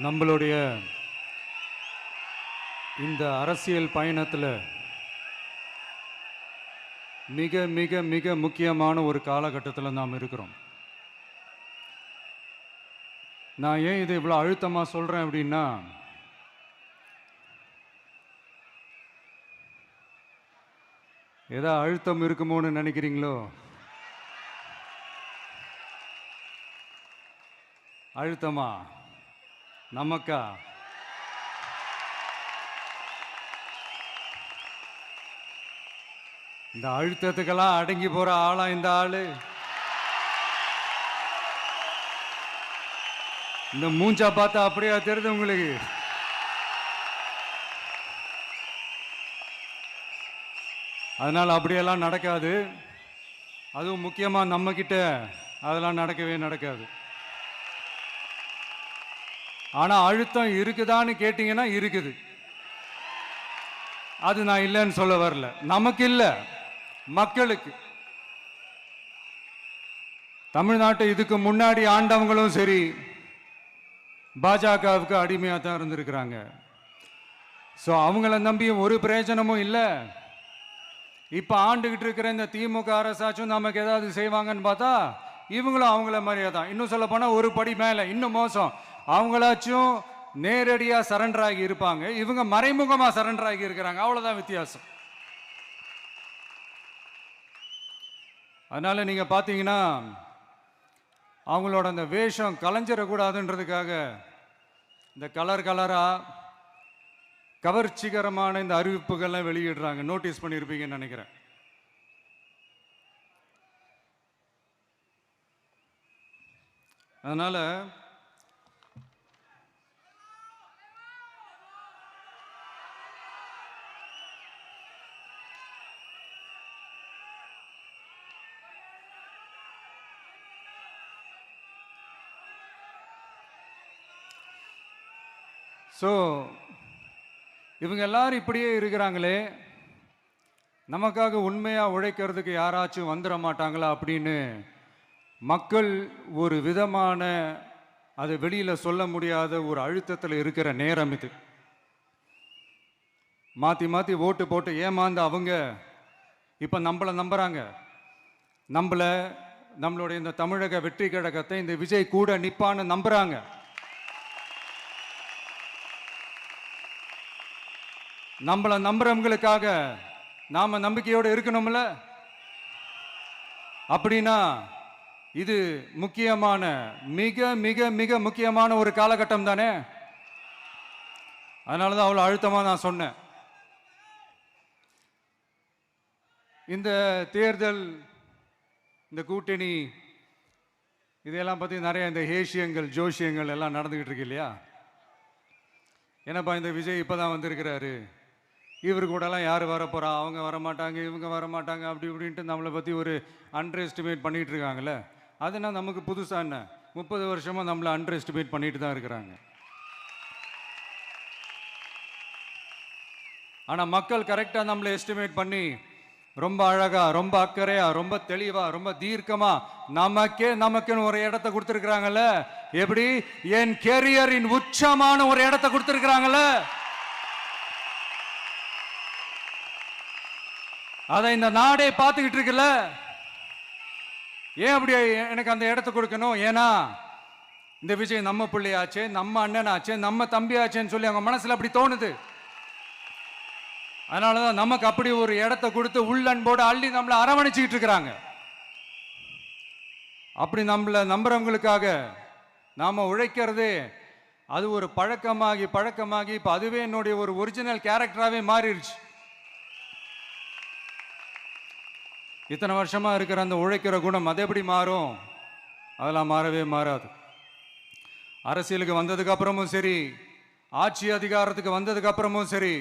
நம்மளுடைய இந்த அரசியல் பயணத்தில் மிக மிக மிக முக்கியமான ஒரு காலகட்டத்தில் நாம் இருக்கிறோம். நான் ஏன் இதை இவ்வளோ அழுத்தமாக சொல்கிறேன் அப்படின்னா, ஏதோ அழுத்தம் இருக்குமோன்னு நினைக்கிறீங்களோ? அழுத்தமா? நமக்கா? இந்த அழுத்தத்துக்கெல்லாம் அடங்கி போற ஆளா இந்த ஆளு? இந்த மூஞ்சா பார்த்தா அப்படியா தெரியுது உங்களுக்கு? அதனால அப்படியெல்லாம் நடக்காது. அதுவும் முக்கியமா நம்ம கிட்ட அதெல்லாம் நடக்கவே நடக்காது. ஆனா அழுத்தம் இருக்குதான்னு கேட்டீங்கன்னா இருக்குது. அது நான் இல்லைன்னு சொல்ல வரல. நமக்கு இல்ல, மக்களுக்கு. தமிழ்நாட்டை இதுக்கு முன்னாடி ஆண்டவங்களும் சரி பாஜகவுக்கு அடிமையாக தான் இருந்திருக்கிறாங்க. ஸோ அவங்கள நம்பியும் ஒரு பிரயோஜனமும் இல்லை. இப்போ ஆண்டுகிட்டு இருக்கிற இந்த திமுக அரசாச்சும் நமக்கு ஏதாவது செய்வாங்கன்னு பார்த்தா இவங்களும் அவங்கள மாதிரியே தான். இன்னும் சொல்ல போனால் ஒரு படி மேலே, இன்னும் மோசம். அவங்களாச்சும் நேரடியாக சரண்டர் ஆகி இருப்பாங்க, இவங்க மறைமுகமாக சரண்டர் ஆகி இருக்கிறாங்க. அவ்வளோதான் வித்தியாசம். அதனால நீங்கள் பார்த்தீங்கன்னா அவங்களோட அந்த வேஷம் கலைஞ்சிடக்கூடாதுன்றதுக்காக இந்த கலராக கவர்ச்சிகரமான இந்த அறிவிப்புகள்லாம் வெளியிடுறாங்க. நோட்டீஸ் பண்ணியிருப்பீங்கன்னு நினைக்கிறேன். அதனால இவங்க எல்லாரும் இப்படியே இருக்கிறாங்களே, நமக்காக உண்மையாக உழைக்கிறதுக்கு யாராச்சும் வந்துட மாட்டாங்களா அப்படின்னு மக்கள் ஒரு விதமான அதை வெளியில் சொல்ல முடியாத ஒரு அழுத்தத்தில் இருக்கிற நேரம் இது. மாற்றி மாற்றி ஓட்டு போட்டு ஏமாந்து அவங்க இப்போ நம்மளை நம்புகிறாங்க. நம்மளுடைய இந்த தமிழக வெற்றி கழகத்தை இந்த விஜய் கூட நிப்பான்னு நம்புகிறாங்க. நம்மளை நம்புறவங்களுக்காக நாம நம்பிக்கையோடு இருக்கணும்ல. அப்படின்னா இது முக்கியமான, மிக மிக மிக முக்கியமான ஒரு காலகட்டம் தானே. அதனாலதான் அவ்வளோ அழுத்தமாக நான் சொன்னேன். இந்த தேர்தல், இந்த கூட்டணி, இதெல்லாம் பற்றி நிறைய இந்த ஹேஷியங்கள் ஜோஷியங்கள் எல்லாம் நடந்துகிட்டு இருக்கு இல்லையா? என்னப்பா இந்த விஜய் இப்போதான் வந்திருக்கிறாரு, இவர் கூடலாம் யார் வரப்போகிறா, அவங்க வரமாட்டாங்க, இவங்க வரமாட்டாங்க, அப்படி இப்படின்ட்டு நம்மளை பற்றி ஒரு அண்டர் எஸ்டிமேட் பண்ணிகிட்டு இருக்காங்களே. அதுனா நமக்கு புதுசாக என்ன? 30 வருஷமாக நம்மளை அண்டர் எஸ்டிமேட் பண்ணிட்டு தான் இருக்கிறாங்க. ஆனால் மக்கள் கரெக்டாக நம்மளை எஸ்டிமேட் பண்ணி ரொம்ப அழகாக, ரொம்ப அக்கறையாக, ரொம்ப தெளிவாக, ரொம்ப தீர்க்கமாக நமக்குன்னு ஒரு இடத்த கொடுத்துருக்குறாங்கல்ல. எப்படி? என் கேரியரின் உச்சமான ஒரு இடத்த கொடுத்துருக்குறாங்கல்ல. அதை இந்த நாடே பார்த்துக்கிட்டு இருக்குல்ல. ஏன் அப்படி எனக்கு அந்த இடத்த கொடுக்கணும்? ஏன்னா இந்த விஜய் நம்ம பிள்ளையாச்சே, நம்ம அண்ணனாச்சே, நம்ம தம்பியாச்சேன்னு சொல்லி அவங்க மனசுல அப்படி தோணுது. அதனாலதான் நமக்கு அப்படி ஒரு இடத்த கொடுத்து உள்ளன்போடு அள்ளி நம்மளை அரவணைச்சிக்கிட்டு இருக்கிறாங்க. அப்படி நம்மளை நம்புறவங்களுக்காக நாம உழைக்கிறதே அது ஒரு பழக்கமாகி இப்ப அதுவே என்னுடைய ஒரு ஒரிஜினல் கேரக்டராகவே மாறிடுச்சு. இத்தனை வருஷமா இருக்கிற அந்த உழைக்கிற குணம் அது எப்படி மாறும்? அதெல்லாம் மாறவே மாறாது. அரசியலுக்கு வந்ததுக்கு அப்புறமும் சரி, ஆட்சி அதிகாரத்துக்கு வந்ததுக்கு அப்புறமும் சரி,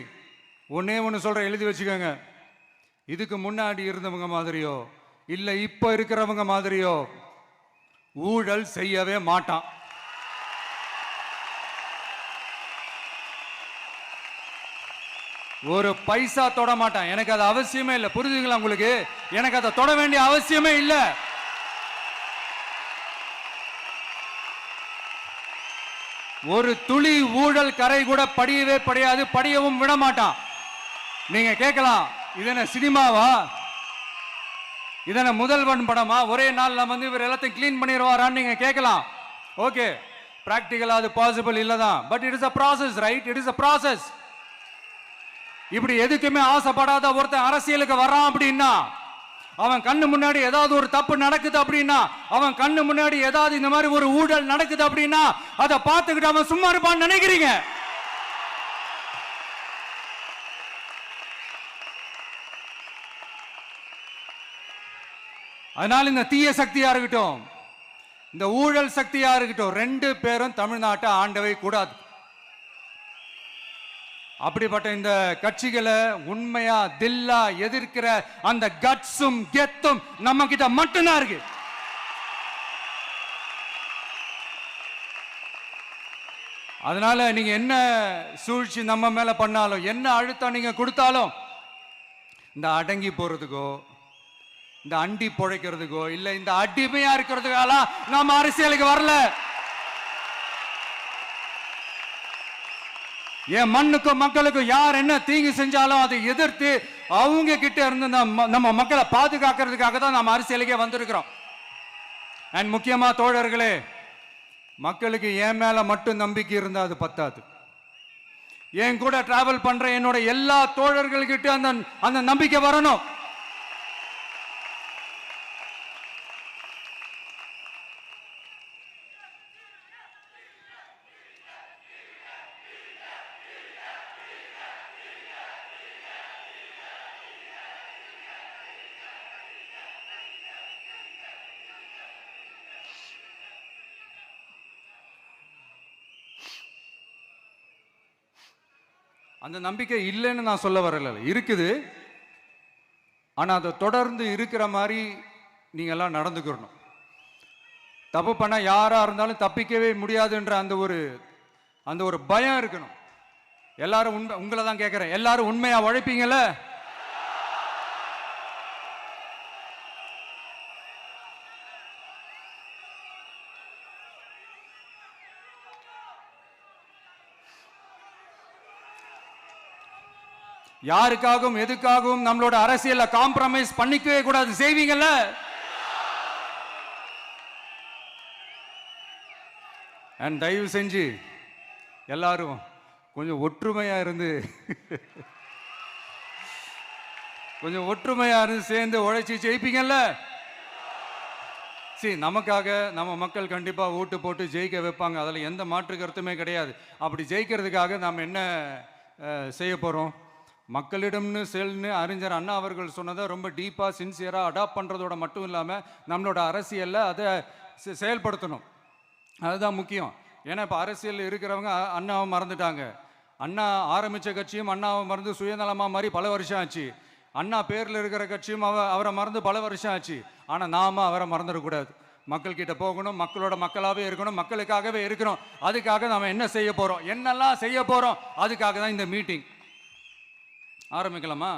ஒன்னே ஒன்று சொல்ற, எழுதி வச்சுக்கோங்க. இதுக்கு முன்னாடி இருந்தவங்க மாதிரியோ இல்லை இப்போ இருக்கிறவங்க மாதிரியோ ஊழல் செய்யவே மாட்டான். ஒரு பைசா தொட மாட்டான். எனக்கு அது அவசியமே இல்லை. புரியுதுங்களா உங்களுக்கு? எனக்கு அதை தொட வேண்டிய அவசியமே இல்லை. ஒரு துளி ஊழல் கரை கூட படியவே படியாது, படியவும் விட மாட்டான். நீங்க கேட்கலாம், இது என்ன சினிமாவா, இதன முதல்வன் படமா, ஒரே நாள்ல வந்து இவர் எல்லாத்தையும் கிளீன் பண்ணிடுவாரான்னு நீங்க கேட்கலாம். ஓகே, பிராக்டிகலா அது பாசிபிள் இல்லதான். But it is a process, right? It is a process. இப்படி எதுக்குமே ஆசைப்படாத ஒருத்தன் அரசியலுக்கு வரான் அப்படின்னா, அவன் கண்ணு முன்னாடி ஏதாவது ஒரு தப்பு நடக்குது அப்படின்னா, அவன் கண்ணு முன்னாடி ஏதாவது இந்த மாதிரி ஒரு ஊழல் நடக்குது அப்படின்னா, அதை பார்த்துக்கிட்டு அவன் சும்மா இருப்பான்னு நினைக்கிறீங்க? அதனால இந்த தீய சக்தியா இருக்கட்டும், இந்த ஊழல் சக்தியா இருக்கட்டும், ரெண்டு பேரும் தமிழ்நாட்டை ஆண்டவை கூடாது. அப்படிப்பட்ட இந்த கட்சிகளை உண்மையா தில்லா எதிர்க்கிற அந்த கட்ஸும் கெத்தும் நம்ம கிட்ட மட்டும்தான் இருக்கு. அதனால நீங்க என்ன சூழ்ச்சி நம்ம மேல பண்ணாலும், என்ன அழுத்தம் நீங்க கொடுத்தாலும், இந்த அடங்கி போறதுக்கோ, இந்த அண்டி பொழைக்கிறதுக்கோ, இல்ல இந்த அடிமையா இருக்கிறதுக்கால நாம அரசியலுக்கு வரல. என் மண்ணுக்கும் மக்களுக்கும் யார் என்ன தீங்கு செஞ்சாலும் அதை எதிர்த்து அவங்க கிட்ட இருந்து நம்ம மக்களை பாதுகாக்கிறதுக்காக தான் நம்ம அரசியலுக்கே வந்திருக்கிறோம். அண்ட் முக்கியமா தோழர்களே, மக்களுக்கு என் மேல மட்டும் நம்பிக்கை இருந்தா அது பத்தாது. என் கூட டிராவல் பண்ற என்னோட எல்லா தோழர்கள்கிட்ட அந்த நம்பிக்கை வரணும். அந்த நம்பிக்கை இல்லைன்னு நான் சொல்ல வரல, இருக்குது. ஆனா அதை தொடர்ந்து இருக்கிற மாதிரி நீங்க எல்லாம் நடந்துக்கணும். தப்பு பண்ண யாரா இருந்தாலும் தப்பிக்கவே முடியாதுன்ற அந்த ஒரு பயம் இருக்கணும். எல்லாரும் உங்களை தான் கேட்கிறேன், எல்லாரும் உண்மையா உழைப்பீங்கல்ல? யாருக்காகவும் எதுக்காகவும் நம்மளோட அரசியல்ல காம்ப்ரமைஸ் பண்ணிக்கவே கூடாது. செய்வீங்கல்ல? அண்ட் தயவு செஞ்சு எல்லாரும் கொஞ்சம் ஒற்றுமையா இருந்து சேர்ந்து உழைச்சி ஜெயிப்பீங்கல்ல? சரி, நமக்காக நம்ம மக்கள் கண்டிப்பா ஓட்டு போட்டு ஜெயிக்க வைப்பாங்க, அதில் எந்த மாற்று கருத்துமே கிடையாது. அப்படி ஜெயிக்கிறதுக்காக நாம் என்ன செய்ய போறோம்? மக்களிடம்னு செயல்னு அறிஞர் அண்ணா அவர்கள் சொன்னதை ரொம்ப டீப்பாக சின்சியராக அடாப்ட் பண்ணுறதோட மட்டும் இல்லாமல் நம்மளோட அரசியலில் அதை செயல்படுத்தணும். அதுதான் முக்கியம். ஏன்னா இப்போ அரசியலில் இருக்கிறவங்க அண்ணாவை மறந்துட்டாங்க. அண்ணா ஆரம்பித்த கட்சியும் அண்ணாவை மறந்து சுயநலமாக மாதிரி பல வருஷம் ஆச்சு. அண்ணா பேரில் இருக்கிற கட்சியும் அவரை மறந்து பல வருஷம் ஆச்சு. ஆனால் நாம அவரை மறந்துடக்கூடாது. மக்கள்கிட்ட போகணும், மக்களோட மக்களாகவே இருக்கணும், மக்களுக்காகவே இருக்கணும். அதுக்காக நாம் என்ன செய்ய போகிறோம், என்னெல்லாம் செய்ய போகிறோம், அதுக்காக தான் இந்த மீட்டிங். ஆரம்பிக்கலாமா?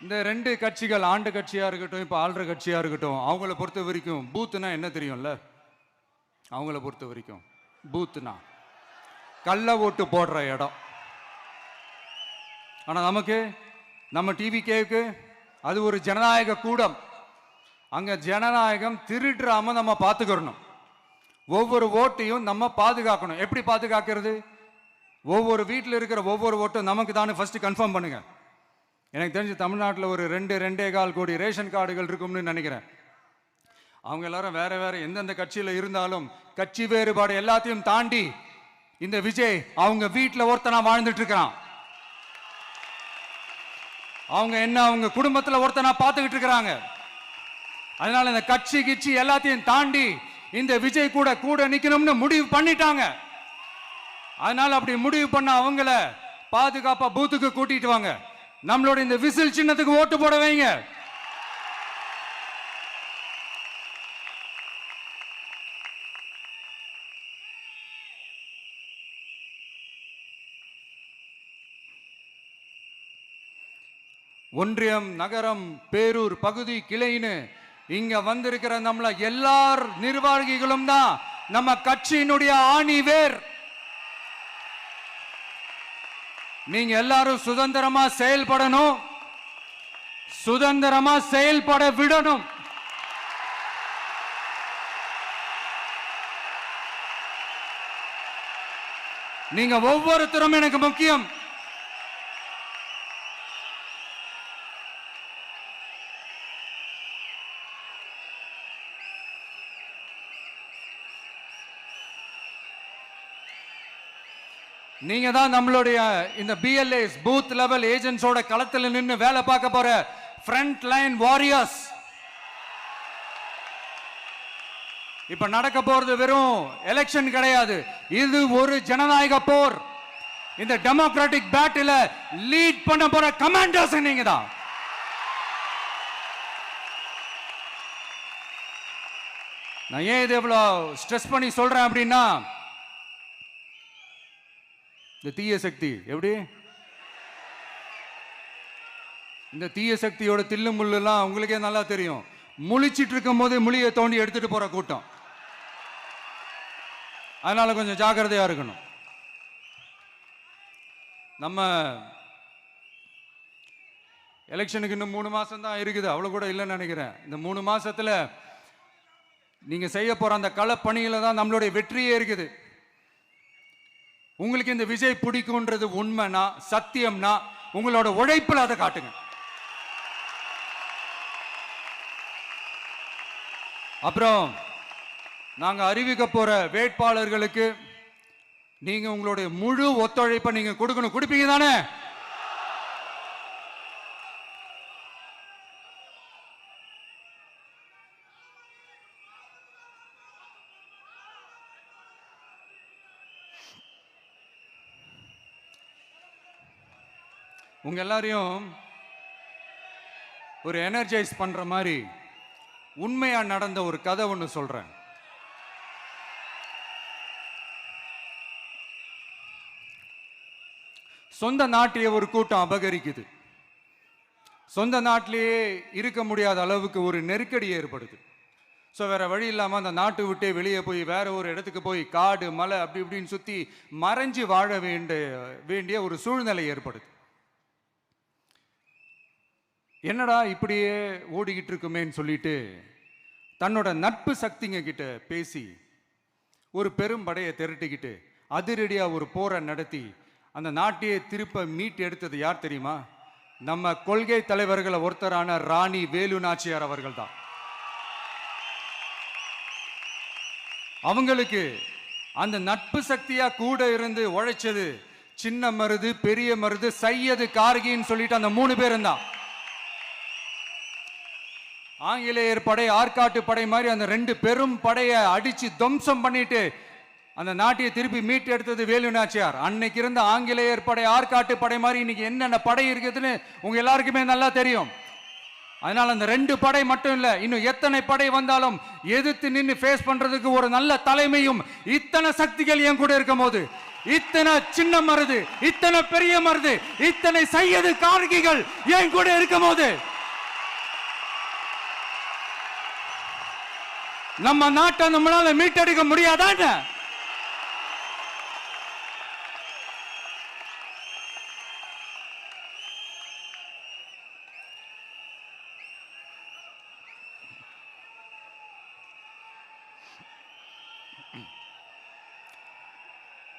இந்த ரெண்டு கட்சிகள், ஆண்டு கட்சியா இருக்கட்டும், இப்போ ஆள்ற கட்சியா இருக்கட்டும், அவங்கள பொறுத்த வரைக்கும் பூத்துனா என்ன தெரியும்ல? அவங்கள பொறுத்த வரைக்கும் பூத்துனா கள்ள ஓட்டு போடுற இடம். ஆனா நமக்கு, நம்ம டிவிகேவுக்கு அது ஒரு ஜனநாயக கூடம். அங்க ஜனநாயகம் திருடுறாம நம்ம பார்த்துக்கணும். ஒவ்வொரு ஓட்டையும் நம்ம பாதுகாக்கணும். எப்படி பாதுகாக்கிறது? ஒவ்வொரு வீட்டில் இருக்கிற ஒவ்வொரு ஓட்டும் நமக்கு தானே ஃபர்ஸ்ட் கன்ஃபார்ம் பண்ணுங்க. எனக்கு தெரிஞ்சு தமிழ்நாட்டில் ஒரு 2.25 கோடி ரேஷன் கார்டுகள் இருக்கும்னு நினைக்கிறேன். அவங்க எல்லாரும் வேற வேற எந்தெந்த கட்சியில் இருந்தாலும் கட்சி வேறுபாடு எல்லாத்தையும் தாண்டி இந்த விஜய் அவங்க வீட்டில் ஒருத்தனா வாழ்ந்துட்டு இருக்கிறான். அவங்க என்ன அவங்க குடும்பத்தில் ஒருத்தனா பார்த்துக்கிட்டு இருக்கிறாங்க. அதனால இந்த கட்சி எல்லாத்தையும் தாண்டி இந்த விஜய் கூட நிக்கணும்னு முடிவு பண்ணிட்டாங்க. அதனால அப்படி முடிவு பண்ண அவங்கள பாதுகாப்பா பூத்துக்கு கூட்டிட்டு வாங்க. நம்மளோட இந்த விசில் சின்னத்துக்கு ஓட்டு போட வைங்க. ஒன்றியம், நகரம், பேரூர், பகுதி, கிளைன்னு இங்க வந்திருக்கிற நம்மள எல்லார் நிர்வாகிகளும் தான் நம்ம கட்சியினுடைய ஆணி வேர். நீங்க எல்லாரும் சுதந்திரமா செயல்படணும், சுதந்திரமா செயல்பட விடணும். நீங்க ஒவ்வொருத்தரும் எனக்கு முக்கியம். நீங்க தான் நம்மளுடைய இந்த பிஎல்ஏஸ் பூத் லெவல் ஏஜென்ட்ஸோட களத்தில் நின்று வேலை பார்க்க போற ஃப்ரண்ட் லைன் வாரியர்ஸ். இப்ப நடக்க போறது வெறும் எலெக்ஷன் கிடையாது, இது ஒரு ஜனநாயக போர். இந்த டெமோக்ராட்டிக் பேட்டில லீட் பண்ண போற கமாண்டர்ஸ் நீங்க தான். நான் ஏன் இது எவ்வளவு ஸ்ட்ரெஸ் பண்ணி சொல்றேன் அப்படின்னா, இந்த தீய சக்தி எப்படி, இந்த தீய சக்தியோட தில்லு முள்ளுலாம் உங்களுக்கே நல்லா தெரியும். முழிச்சிட்டு இருக்கும் போது முழியை தோண்டி எடுத்துட்டு போற கூட்டம். அதனால கொஞ்சம் ஜாக்கிரதையா இருக்கணும். நம்ம எலெக்ஷனுக்கு இன்னும் 3 மாசம் தான் இருக்குது, அவ்வளவு கூட இல்லைன்னு நினைக்கிறேன். இந்த 3 மாசத்துல நீங்க செய்ய போற அந்த களப்பணியில தான் நம்மளுடைய வெற்றியே இருக்குது. உங்களுக்கு இந்த விஜய் பிடிக்கும்ன்றது உண்மைனா, சத்தியம்னா, உங்களோட உழைப்புல அதை காட்டுங்க. அப்புறம் நாங்க அறிவிக்க போற வேட்பாளர்களுக்கு நீங்க உங்களுடைய முழு ஒத்துழைப்பை நீங்க கொடுக்கணும். கொடுப்பீங்க தானே? உங்க எல்லாரையும் ஒரு எனர்ஜைஸ் பண்ற மாதிரி உண்மையா நடந்த ஒரு கதை ஒன்று சொல்றேன். சொந்த நாட்டையே ஒரு கூட்டம் அபகரிக்குது. சொந்த நாட்டிலேயே இருக்க முடியாத அளவுக்கு ஒரு நெருக்கடி ஏற்படுது. ஸோ வேற வழி இல்லாமல் அந்த நாட்டை விட்டே வெளியே போய் வேற ஒரு இடத்துக்கு போய் காடு மலை அப்படி இப்படின்னு சுற்றி மறைஞ்சு வாழ வேண்டிய ஒரு சூழ்நிலை ஏற்படுது. என்னடா இப்படியே ஓடிக்கிட்டு இருக்குமேன்னு சொல்லிட்டு தன்னோட நட்பு சக்திங்க கிட்ட பேசி ஒரு பெரும் படையை திரட்டிக்கிட்டு அதிரடியா ஒரு போரை நடத்தி அந்த நாட்டையே திருப்ப மீட்டு எடுத்தது யார் தெரியுமா? நம்ம கொள்கை தலைவர்களை ஒருத்தரான ராணி வேலு நாச்சியார் அவர்கள் தான். அவங்களுக்கு அந்த நட்பு சக்தியா கூட இருந்து உழைச்சது சின்ன மருது, பெரிய மருது, சையது, கார்கின்னு சொல்லிட்டு அந்த 3 பேரும் தான். ஆங்கிலேயர் படை, ஆற்காட்டு படை மாதிரி அந்த 2 பெரும் படையை அடிச்சு துவம்சம் பண்ணிட்டு அந்த நாட்டையை திருப்பி மீட்டு எடுத்தது வேலு நாச்சியார். அன்னைக்கு இருந்த ஆங்கிலேயர் படை, ஆற்காட்டு படை மாதிரி இன்னைக்கு என்னென்ன படை இருக்குதுன்னு உங்க எல்லாருக்குமே நல்லா தெரியும். அதனால அந்த 2 படை மட்டும் இல்ல, இன்னும் எத்தனை படை வந்தாலும் எதிர்த்து நின்று ஃபேஸ் பண்றதுக்கு ஒரு நல்ல தலைமையும் இத்தனை சக்திகள் என் கூட இருக்கும் போது, இத்தனை சின்ன மருது, இத்தனை பெரிய மருது, இத்தனை சையது, கார்கிகள் என் கூட இருக்கும் போது நம்ம நாட்டை நம்மளால மீட்டெடுக்க முடியாதான?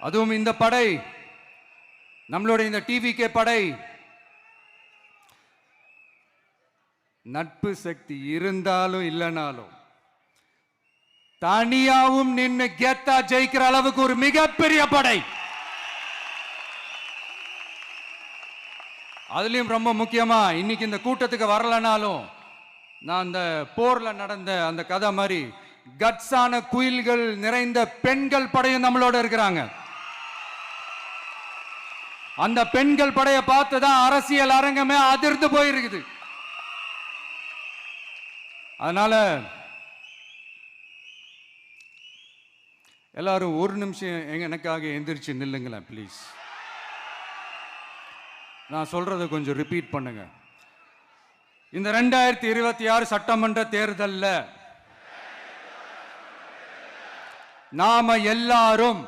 அதுவும் இந்த படை, நம்மளுடைய இந்த டிவிகே படை நட்பு சக்தி இருந்தாலும் இல்லைனாலும் தனியாவும் நின்று கெத்தா ஜெயிக்கிற அளவுக்கு ஒரு மிகப்பெரிய படை. அதுலயும் ரொம்ப முக்கியமா இன்னைக்கு இந்த கூட்டத்துக்கு வரலனாலும் நான் அந்த போர்ல நடந்த அந்த கதை மாதிரி கட்ஸான குயில்கள் நிறைந்த பெண்கள் படையும் நம்மளோட இருக்கிறாங்க. அந்த பெண்கள் படையை பார்த்துதான் அரசியல் அரங்கமே அதிர்ந்து போயிருக்குது. அதனால எல்லாரும் ஒரு நிமிஷம் எனக்காக எந்திரிச்சு நில்லுங்களேன் ப்ளீஸ். நான் சொல்றதை கொஞ்சம் ரிப்பீட் பண்ணுங்க. இந்த 2026 சட்டமன்ற தேர்தல்ல நாம எல்லாரும்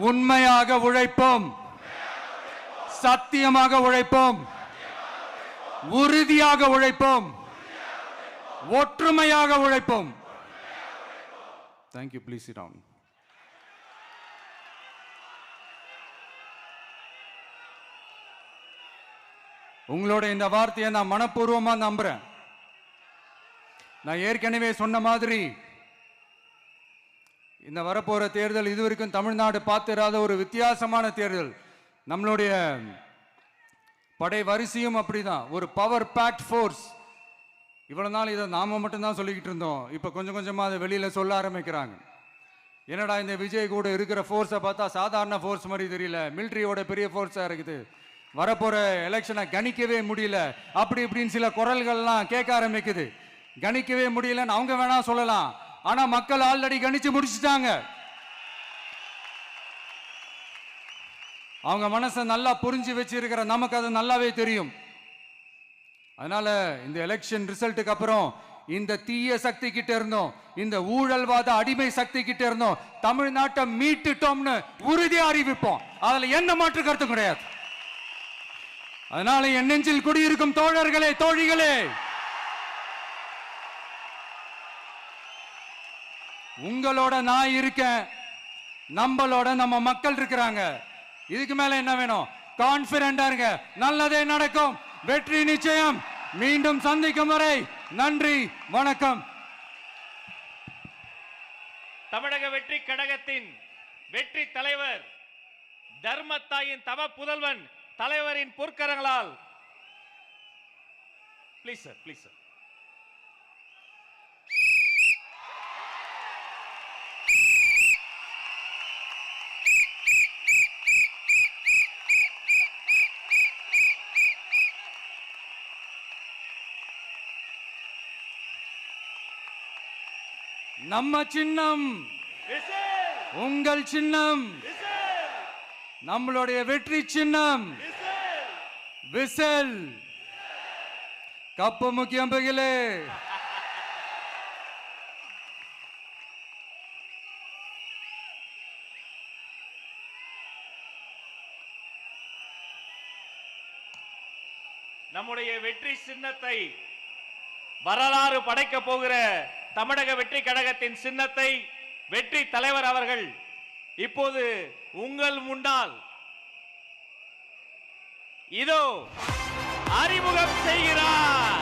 உண்மையாக உழைப்போம், சத்தியமாக உழைப்போம், உறுதியாக உழைப்போம், ஒற்றுமையாக உழைப்போம். Thank you. Please sit down. உங்களோட இந்த வார்த்தையை நான் மனப்பூர்வமா நம்புறேன். நான் ஏற்கனவே சொன்ன மாதிரி இந்த வரப்போற தேர்தல் இதுவரைக்கும் தமிழ்நாடு பார்த்திராத ஒரு வித்தியாசமான தேர்தல். நம்மளுடைய படை வரிசையும் அப்படிதான், ஒரு பவர் பேக்ட் ஃபோர்ஸ். இவ்வளவு நாள் இதை நாம மட்டும்தான் சொல்லிக்கிட்டு இருந்தோம். இப்ப கொஞ்சம் கொஞ்சமா அதை வெளியில சொல்ல ஆரம்பிக்கிறாங்க. என்னடா இந்த விஜய் கூட இருக்கிற ஃபோர்ஸை பார்த்தா சாதாரண ஃபோர்ஸ் மாதிரி தெரியல, மிலிட்ரியோட பெரிய ஃபோர்ஸா இருக்குது, வரப்போற எலெக்ஷனை கணிக்கவே முடியல, அப்படி இப்படின்னு சில குரல்கள்லாம் கேட்க ஆரம்பிக்குது. கணிக்கவே முடியலன்னு அவங்க வேணா சொல்லலாம், ஆனா மக்கள் ஆல்ரெடி கணிச்சு முடிச்சுட்டாங்க. அவங்க மனசை நல்லா புரிஞ்சு வச்சிருக்கிற நமக்கு அது நல்லாவே தெரியும். அதனால இந்த எலெக்ஷன் ரிசல்ட்டுக்கு அப்புறம் இந்த தீய சக்தி கிட்ட இருந்தோம், இந்த ஊழல்வாத அடிமை சக்தி கிட்ட இருந்தோம், தமிழ்நாட்டை மீட்டுட்டோம்னு உறுதியா அறிவிப்போம். அதுல என்ன மாற்று கருத்து கிடையாது. அதனால என் நெஞ்சில் குடியிருக்கும் தோழர்களே, தோழிகளே, உங்களோட நான் இருக்கேன், நம்மளோட நம்ம மக்கள் இருக்கிறாங்க. இதுக்கு மேல என்ன வேணும்? கான்பிடண்டா இருங்க, நல்லதே நடக்கும், வெற்றி நிச்சயம். மீண்டும் சந்திக்கும் வரை நன்றி, வணக்கம். தமிழக வெற்றி கழகத்தின் வெற்றி தலைவர், தர்மத்தாயின் தவ புதல்வன், தலைவரின் பொற்கரங்களால் ப்ளீஸ் சார், ப்ளீஸ் சார். நம்ம சின்னம் உங்கள் சின்னம், நம்மளுடைய வெற்றி சின்னம் விசில். கப்பு முக்கியம் பகிலே. நம்முடைய வெற்றி சின்னத்தை வரலாறு படைக்க போகிற தமிழக வெற்றி கழகத்தின் சின்னத்தை வெற்றி தலைவர் அவர்கள் இப்போது உங்கள் முன்னால் இதோ அறிமுகம் செய்கிறார்.